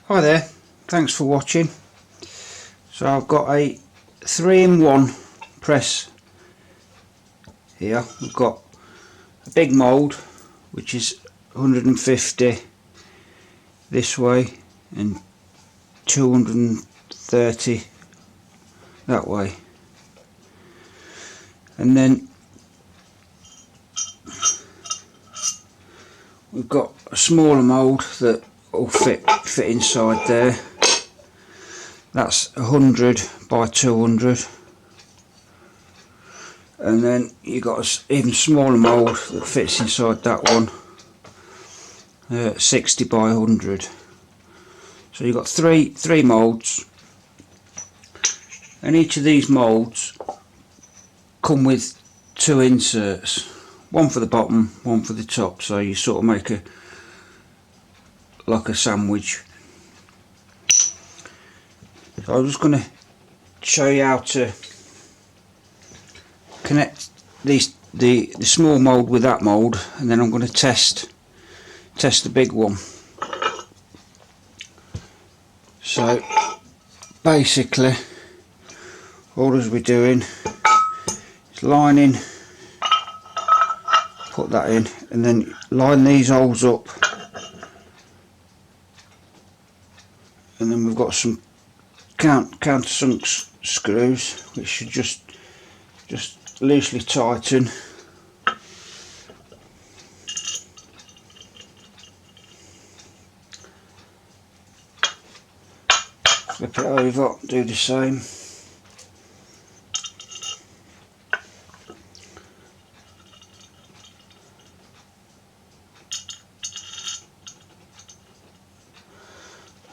Hi there, thanks for watching. So I've got a 3-in-1 press here. We've got a big mould which is 150 this way and 230 that way, and then we've got a smaller mould that will fit inside there. That's 100 by 200, and then you got an even smaller mould that fits inside that one, 60 by 100. So you've got three moulds, and each of these moulds come with 2 inserts, one for the bottom, one for the top, so you sort of make like a sandwich. So I'm just going to show you how to connect the small mould with that mould, and then I'm going to test the big one. So basically all we're doing is lining, put that in, and then line these holes up, and then we've got some countersunk screws which should just loosely tighten. Flip it over, do the same.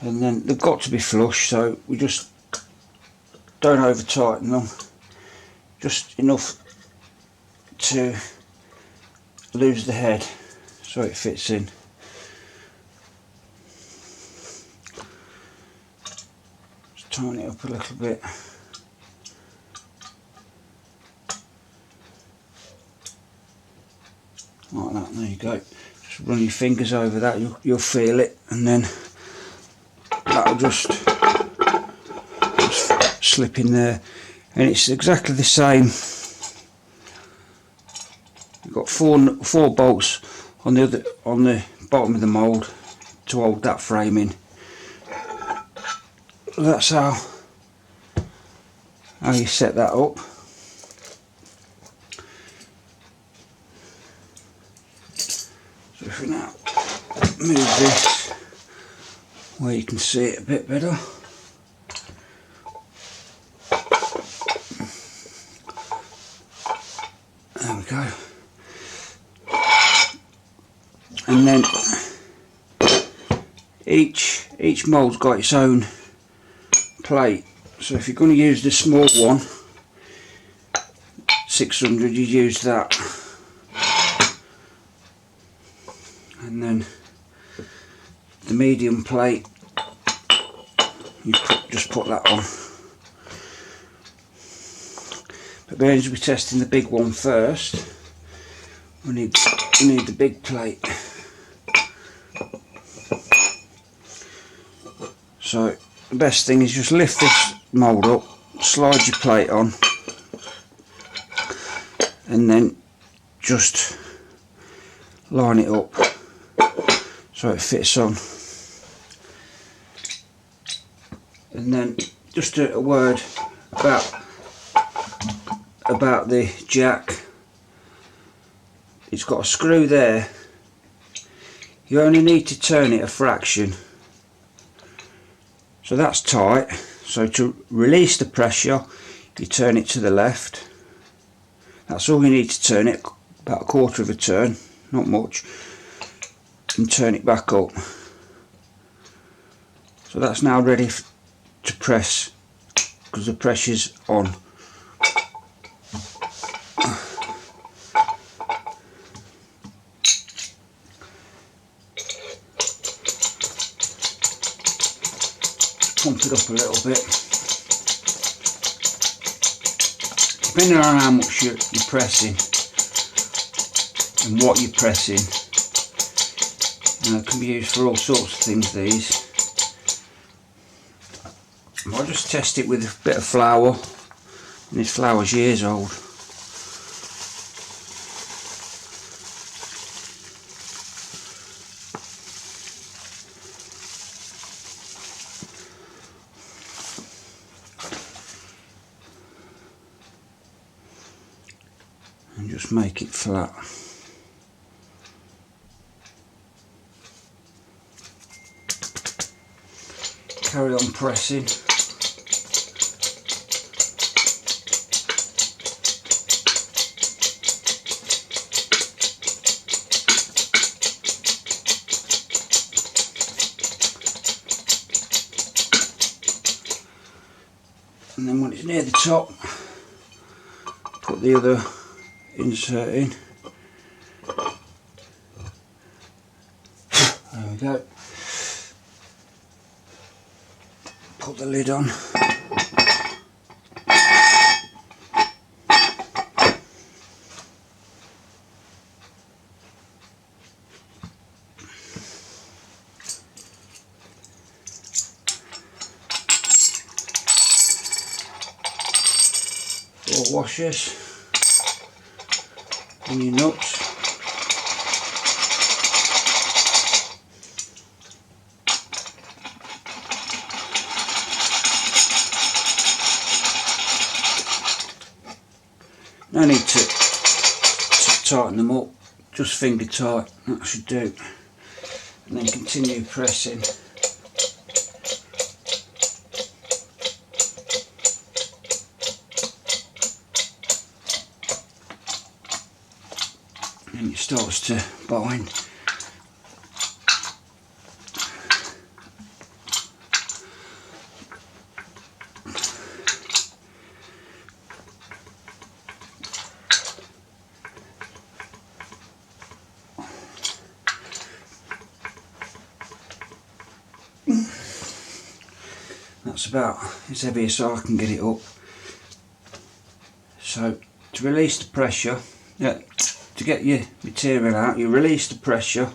And then they've got to be flush, so we just don't over tighten them, just enough to lose the head so it fits in. Just tighten it up a little bit. Like that, there you go. Just run your fingers over that, you'll feel it, and then that'll just slip in there, and it's exactly the same. You've got four bolts on the bottom of the mould to hold that frame in. That's how you set that up. So if we now move this where you can see it a bit better. There we go. And then each mould's got its own plate. So if you're going to use the small one, 600, you use that. And then the medium plate, you just put that on. But because we're testing the big one first, we need the big plate. So the best thing is just lift this mould up, slide your plate on, and then just line it up so it fits on. And then just a word about the jack. It's got a screw there. You only need to turn it a fraction. So that's tight. So to release the pressure, you turn it to the left. That's all you need to turn it, about a quarter of a turn, not much, and turn it back up. So that's now ready to press because the pressure's on. Pump it up a little bit. Depending on how much you're pressing and what you're pressing, it can be used for all sorts of things, these. I'll just test it with a bit of flour, and this flour's years old. And just make it flat. Carry on pressing. And then when it's near the top, put the other insert in. There we go. Put the lid on. Four washers and your nuts. No need to tighten them up, just finger tight, that should do. And then continue pressing. And it starts to bind. That's about as heavy as I can get it up. So to release the pressure, to get your material out, you release the pressure.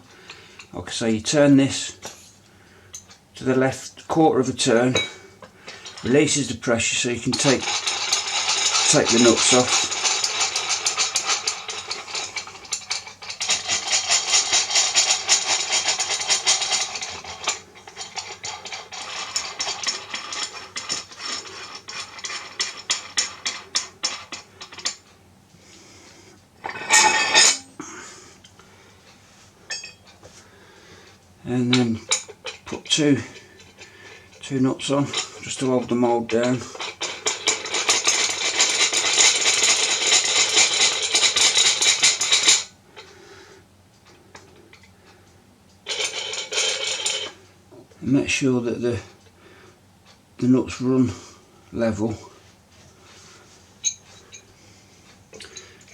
Like I say, you turn this to the left quarter of a turn, releases the pressure so you can take the nuts off. And then put two nuts on just to hold the mould down. And make sure that the nuts run level.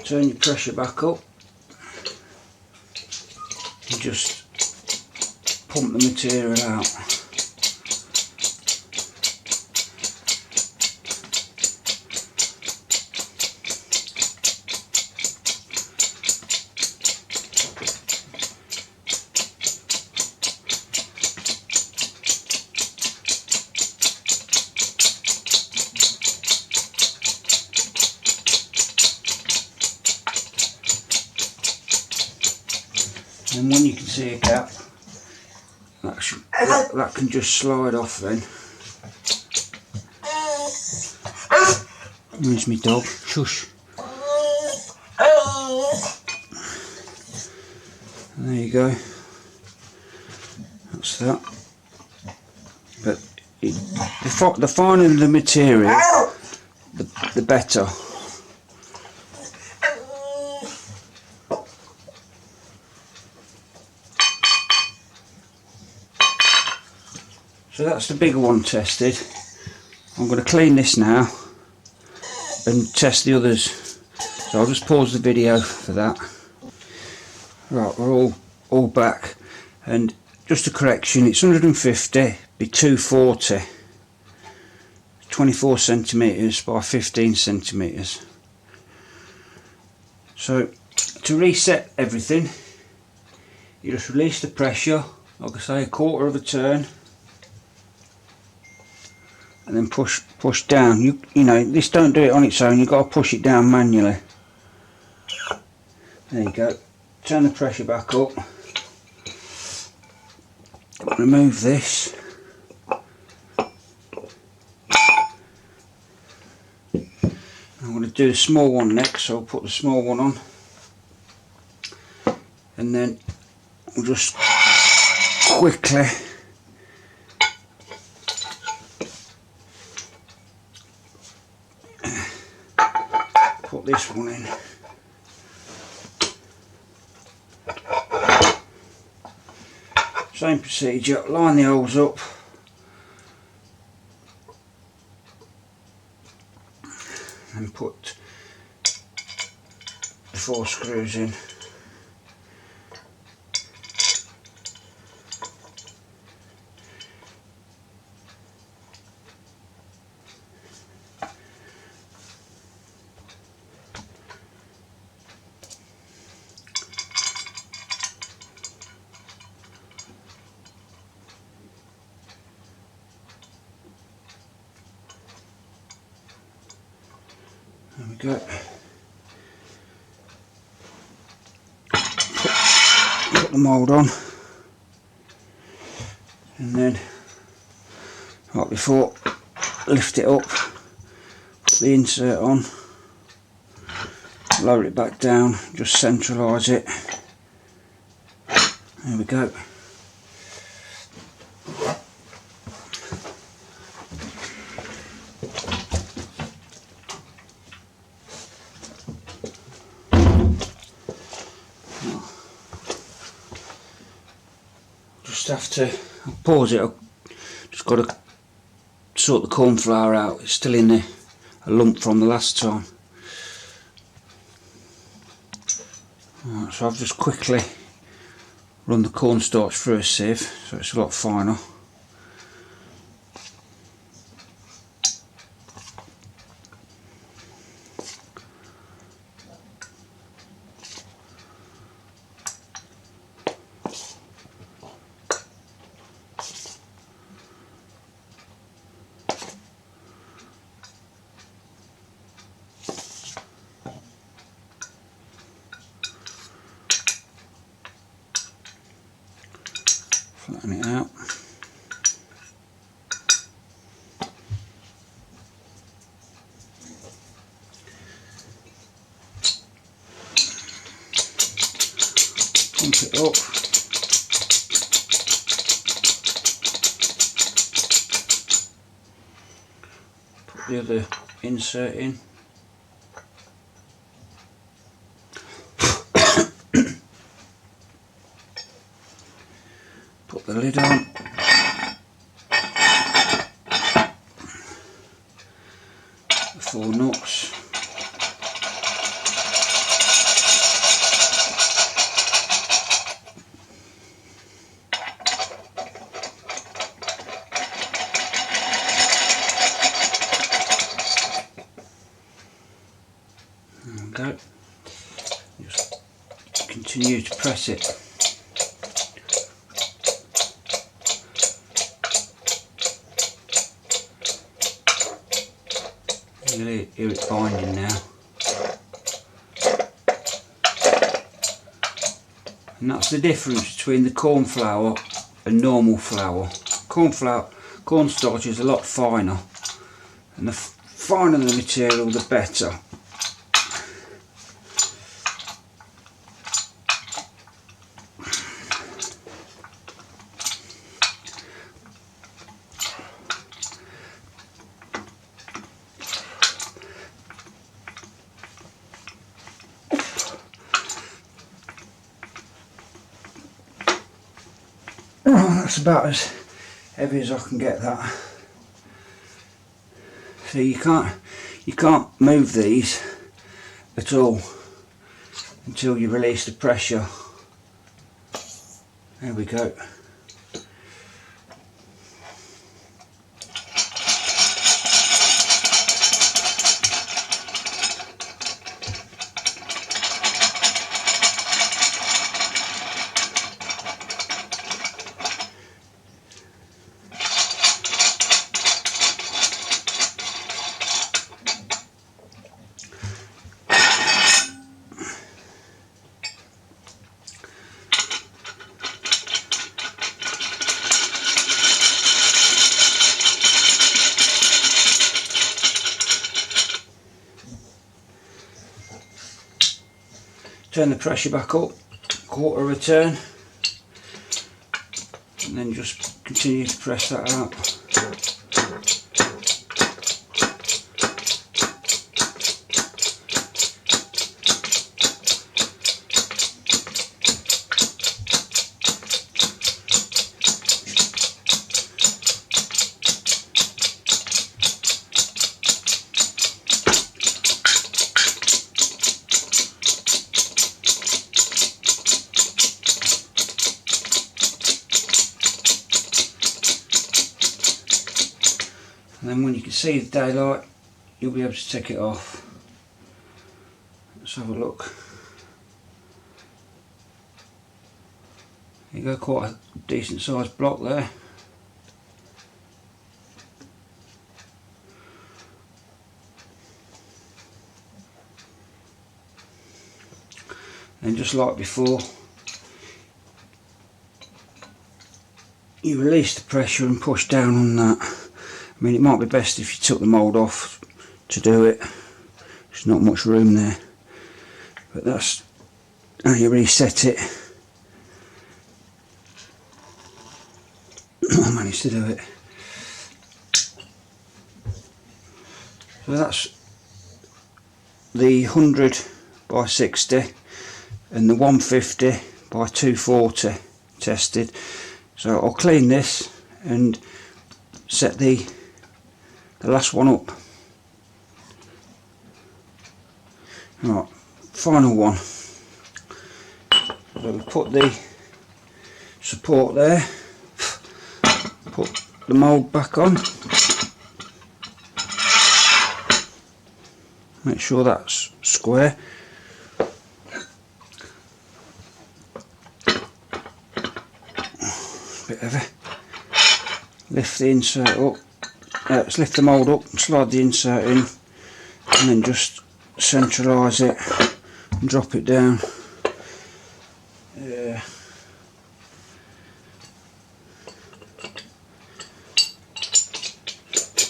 Turn your pressure back up and just pump the material out. And when you can see a gap, that can just slide off then. There's my dog. Shush. And there you go. That's that. But the finer the material, the better. So that's the bigger one tested. I'm going to clean this now and test the others. So I'll just pause the video for that. Right, we're all back, and just a correction, it's 150 by 240, 24 centimetres by 15 centimetres. So to reset everything, you just release the pressure, like I say, a quarter of a turn. and then push down. You know, this don't do it on its own, you've got to push it down manually. There you go. Turn the pressure back up. Remove this. I'm going to do the small one next, so I'll put the small one on, and then we'll just quickly put this one in. Same procedure, line the holes up, and put the 4 screws in. There we go. Put the mould on, and then, like before, lift it up, put the insert on, lower it back down, just centralise it. There we go. Just have to pause it. I've just got to sort the corn flour out. It's still in there, a lump from the last time. Right, so I've just quickly run the cornstarch through a sieve, so it's a lot finer. Flatten it out. Pump it up. Put the other insert in. Put the lid on. The 4 nuts. There we go. Just continue to press it. You can hear it binding now. And that's the difference between the corn flour and normal flour. Cornstarch is a lot finer, and the finer the material, the better. That's about as heavy as I can get that. So you can't move these at all until you release the pressure. There we go. turn the pressure back up, quarter of a turn, and then just continue to press that out. And then when you can see the daylight, you'll be able to take it off. Let's have a look. You go, quite a decent sized block there. And just like before, you release the pressure and push down on that. I mean, it might be best if you took the mould off to do it. There's not much room there, but that's how you reset it. I managed to do it. So that's the 100 by 60 and the 150 by 240 tested. So I'll clean this and set the last one up. Right, final one. So we put the support there, put the mould back on, make sure that's square. Bit heavy. Lift the insert up. Let's lift the mould up, slide the insert in, and then just centralise it and drop it down.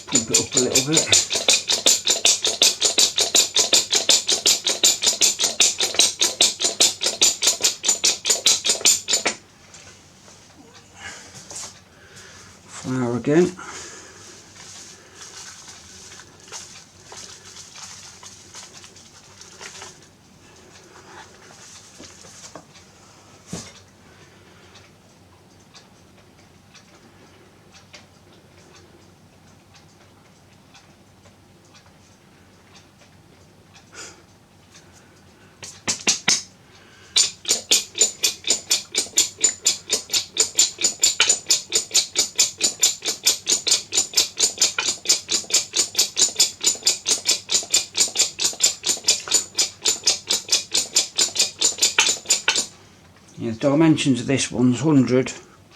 Pump it up a little bit. Flour again. Yeah, the dimensions of this one's 100,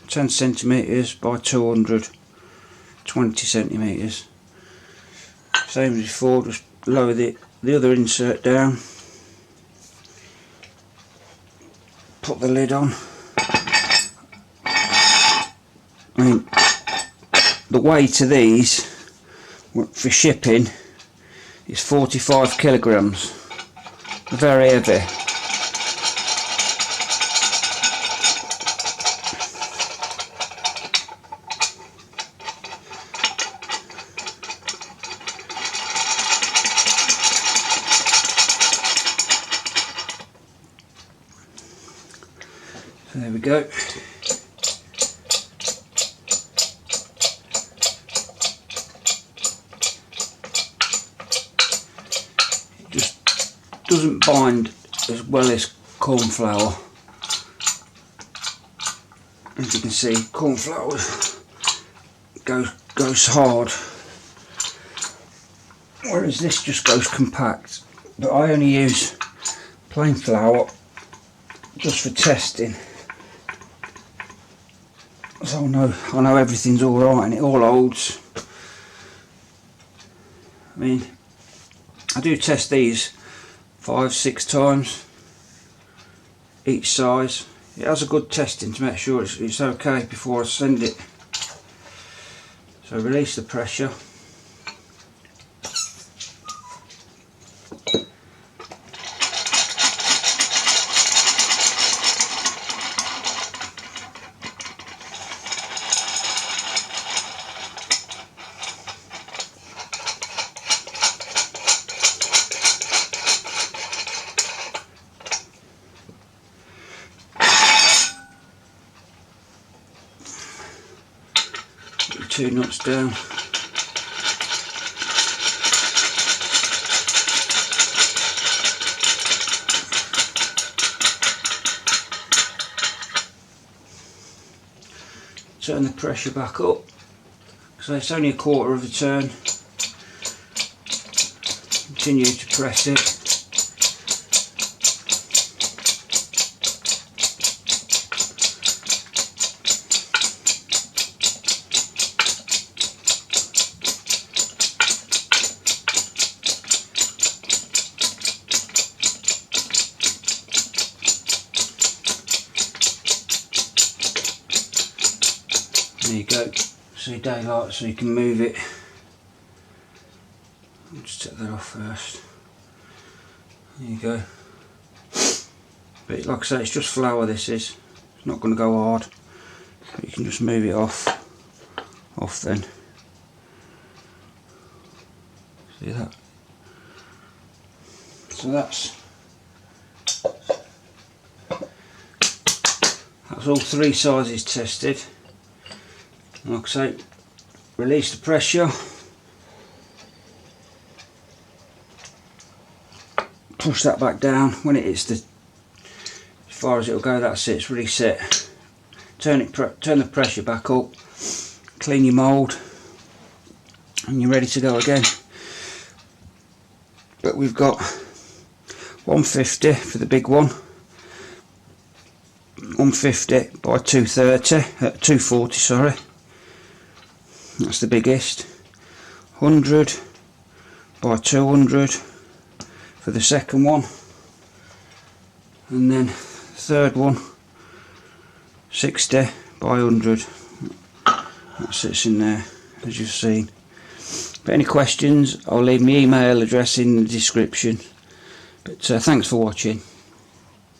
10 centimetres by 200, 20 centimetres. Same as before, just lower the other insert down, put the lid on. I mean, the weight of these for shipping is 45 kilograms, very heavy. So there we go. It just doesn't bind as well as corn flour. As you can see, corn flour goes hard, whereas this just goes compact. But I only use plain flour just for testing. So I know everything's alright and it all holds. I mean, I do test these 5-6 times each size. It has a good testing to make sure it's okay before I send it. So release the pressure. 2 nuts down. Turn the pressure back up, so it's only a quarter of a turn. Continue to press it. There you go, see daylight, so you can move it. I'll just take that off first. There you go. But like I say, it's just flour, this is. It's not going to go hard. But you can just move it off then. See that? So that's all 3 sizes tested. Like I say, release the pressure, push that back down. When it hits as far as it'll go, that's it, it's really set. Turn the pressure back up, clean your mould, and you're ready to go again. But we've got 150 for the big one, 150 by 240, sorry. That's the biggest. 100 by 200 for the second one, and then the third one 60 by 100. That sits in there, as you've seen. But any questions, I'll leave my email address in the description. But thanks for watching.